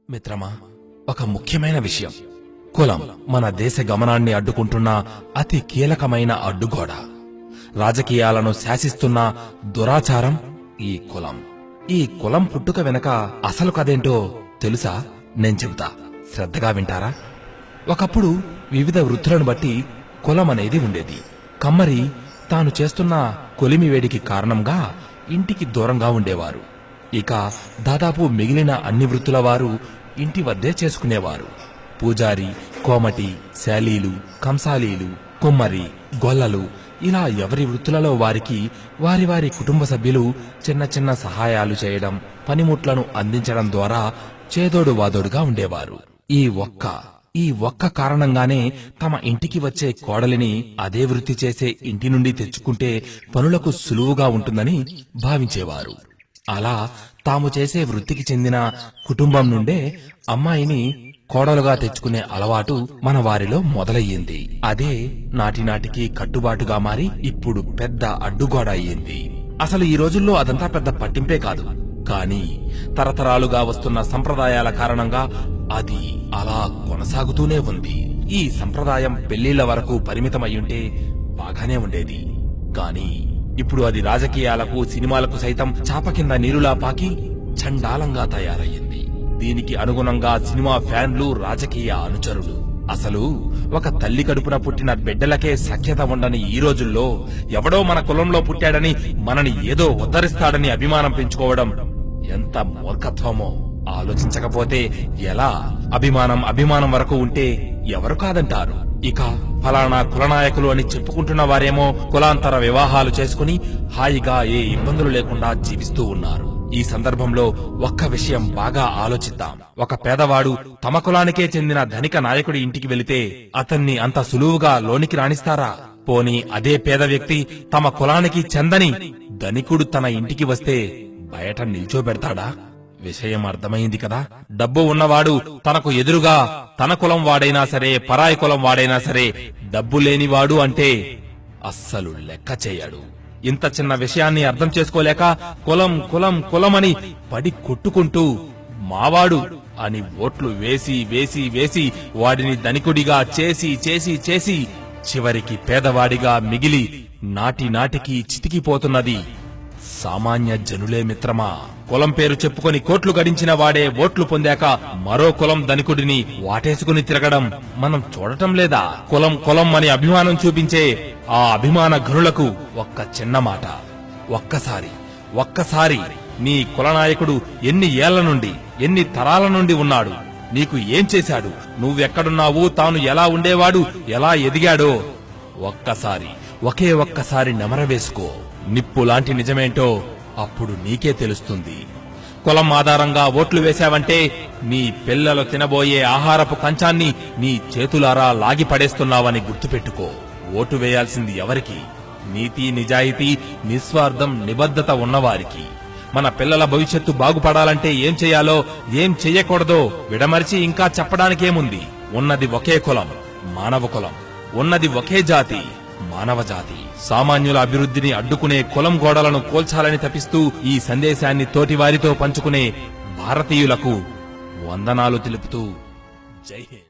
మిత్రమా, ఒక ముఖ్యమైన విషయం. కులం మన దేశ గమనాన్ని అడ్డుకుంటున్న అతి కీలకమైన అడ్డుగోడ. రాజకీయాలను శాసిస్తున్న దురాచారం ఈ కులం. ఈ కులం పుట్టుక వెనక అసలు కదేంటో తెలుసా? నేను చెబుతా, శ్రద్ధగా వింటారా? ఒకప్పుడు వివిధ వృత్తులను బట్టి కులం అనేది ఉండేది. కమ్మరి తాను చేస్తున్న కొలిమి వేడికి కారణంగా ఇంటికి దూరంగా ఉండేవారు. ఇక దాదాపు మిగిలిన అన్ని వృత్తుల వారు ఇంటి వద్దే చేసుకునేవారు. పూజారి, కోమటి, శాలీలు, కంసాలీలు, కుమ్మరి, గొల్లలు, ఇలా ఎవరి వృత్తులలో వారికి వారి వారి కుటుంబ సభ్యులు చిన్న చిన్న సహాయాలు చేయడం, పనిముట్లను అందించడం ద్వారా చేదోడు వాదోడుగా ఉండేవారు. ఈ ఒక్క కారణంగానే తమ ఇంటికి వచ్చే కోడలిని అదే వృత్తి చేసే ఇంటి నుండి తెచ్చుకుంటే పనులకు సులువుగా ఉంటుందని భావించేవారు. అలా తాము చేసే వృత్తికి చెందిన కుటుంబం నుండే అమ్మాయిని కోడలుగా తెచ్చుకునే అలవాటు మన వారిలో మొదలయ్యింది. అదే నాటినాటికి కట్టుబాటుగా మారి ఇప్పుడు పెద్ద అడ్డుగోడ అయ్యింది. అసలు ఈ రోజుల్లో అదంతా పెద్ద పట్టింపే కాదు. కానీ తరతరాలుగా వస్తున్న సంప్రదాయాల కారణంగా అది అలా కొనసాగుతూనే ఉంది. ఈ సంప్రదాయం పెళ్లిళ్ల వరకు పరిమితమయ్యుంటే బాగానే ఉండేది. కానీ ఇప్పుడు అది రాజకీయాలకు, సినిమాలకు సైతం చాప కింద నీరులా పాకి చండాలంగా తయారయ్యింది. దీనికి అనుగుణంగా సినిమా ఫ్యాన్లు, రాజకీయ అనుచరులు, అసలు ఒక తల్లి కడుపున పుట్టిన బిడ్డలకే సఖ్యత ఉండని ఈ రోజుల్లో ఎవడో మన కులంలో పుట్టాడని, మనని ఏదో ఉద్ధరిస్తాడని అభిమానం పెంచుకోవడం ఎంత మూర్ఖత్వమో ఆలోచించకపోతే ఎలా? అభిమానం వరకు ఉంటే ఎవరు కాదంటారు? ఇక ఫలానా కులనాయకులు అని చెప్పుకుంటున్న వారేమో కులాంతర వివాహాలు చేసుకుని హాయిగా ఏ ఇబ్బందులు లేకుండా జీవిస్తూ ఉన్నారు. ఈ సందర్భంలో ఒక్క విషయం బాగా ఆలోచిద్దాం. ఒక పేదవాడు తమ కులానికే చెందిన ధనిక నాయకుడి ఇంటికి వెళితే అతన్ని అంత సులువుగా లోనికి రాణిస్తారా? పోనీ అదే పేద వ్యక్తి తమ కులానికి చెందని ధనికుడు తన ఇంటికి వస్తే బయట నిల్చోబెడతాడా? విషయం అర్థమైంది కదా. డబ్బు ఉన్నవాడు తనకు ఎదురుగా తన కులం వాడైనా సరే, పరాయి కులం వాడైనా సరే, డబ్బు లేనివాడు అంటే అస్సలు లెక్క చేయడు. ఇంత చిన్న విషయాన్ని అర్థం చేసుకోలేక కులం కులం కులమని పడి కొట్టుకుంటూ మావాడు అని ఓట్లు వేసి వేసి వేసి వాడిని ధనికుడిగా చేసి చేసి చేసి చివరికి పేదవాడిగా మిగిలి నాటికి చితికిపోతున్నది సామాన్య జనులే మిత్రమా. కులం పేరు చెప్పుకొని కోట్లు గడించిన వాడే ఓట్లు పొందాక మరో కులం ధనికుడిని వాటేసుకుని తిరగడం మనం చూడటం లేదా? కులం కులం అని అభిమానం చూపించే ఆ అభిమాన ఘనులకు ఒక్క చిన్న మాట. ఒక్కసారి నీ కులనాయకుడు ఎన్ని ఏళ్ల నుండి, ఎన్ని తరాల నుండి ఉన్నాడు, నీకు ఏం చేశాడు, నువ్వెక్కడున్నావు, తాను ఎలా ఉండేవాడు, ఎలా ఎదిగాడో ఒకే ఒక్కసారి నెమరవేసుకో. నిప్పు లాంటి నిజమేంటో అప్పుడు నీకే తెలుస్తుంది. కులం ఆధారంగా ఓట్లు వేశావంటే నీ పిల్లలు తినబోయే ఆహారపు కంచాన్ని నీ చేతులారా లాగి పడేస్తున్నావని గుర్తుపెట్టుకో. ఓటు వేయాల్సింది ఎవరికి? నీతి, నిజాయితీ, నిస్వార్థం, నిబద్ధత ఉన్నవారికి. మన పిల్లల భవిష్యత్తు బాగుపడాలంటే ఏం చేయాలో, ఏం చెయ్యకూడదో విడమర్చి ఇంకా చెప్పడానికేముంది? ఉన్నది ఒకే కులం, మానవ కులం. ఉన్నది ఒకే జాతి, మానవ జాతి. సామాన్యుల అభివృద్ధిని అడ్డుకునే కులం గోడలను కోల్చాలని తపిస్తూ ఈ సందేశాన్ని తోటివారితో పంచుకునే భారతీయులకు వందనాలు తెలుపుతూ జై హింద్.